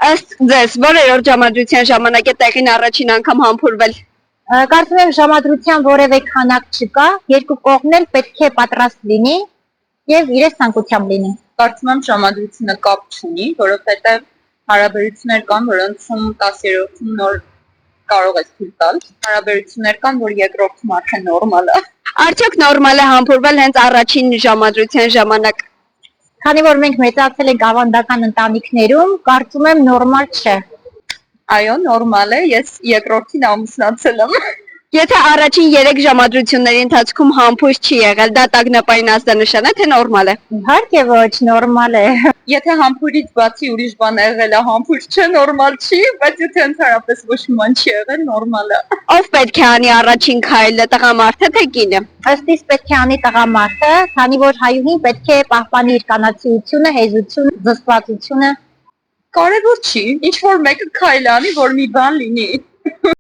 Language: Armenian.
Ըստ ձեզ, որերորդ ժամադրության ժամանակ է տեղին առաջին անգամ համբուրվել։ Կարծում եմ ժամադրության որևէ քանակ չկա, երկու կողմն էլ պետք է պատրաստ լինի եւ իրենց ցանկությամբ լինի։ Կարծում եմ ժամադրությունը կապ չունի, որովհետեւ հարաբերություններ կան, որոնցում 10-րդում նոր կարող ես թույլ տալ։ Հարաբերություններ կան, որ երկրորդում արդեն նորմալ է։ Արդյոք նորմալ է համբուրվել հենց առաջին ժամադրության ժամանակ։ Քանի որ մենք մեծացել ենք ավանդական ընտանիքներում, կարծում եմ նորմալ չէ։ Այո, նորմալ է, ես երկրորդին ամուսնացել եմ։ Եթե առաջին 3 ժամադրությունների ընթացքում համբույր չի եղել, դա տագնապային ազդանշան է, թե նորմալ է։ Իհարկե ոչ, նորմալ է։ Եթե համբույրից բացի ուրիշ բան եղել է, համբույր չէ, նորմալ չի, բայց եթե ընդհանրապես ոչ մի բան չի եղել, նորմալ է։ Ով պետք է անի առաջին քայլը, տղամարդը թե կինը։ Ըստ իս պետք է անի տղամարդը, քանի որ հայուհին պետք է պահպանի իր կանացիությունը, հեզությունը, զսպվածությունը։ Կարևոր չի, ինչ որ մեկը քայլ անի, որ մի բան լինի։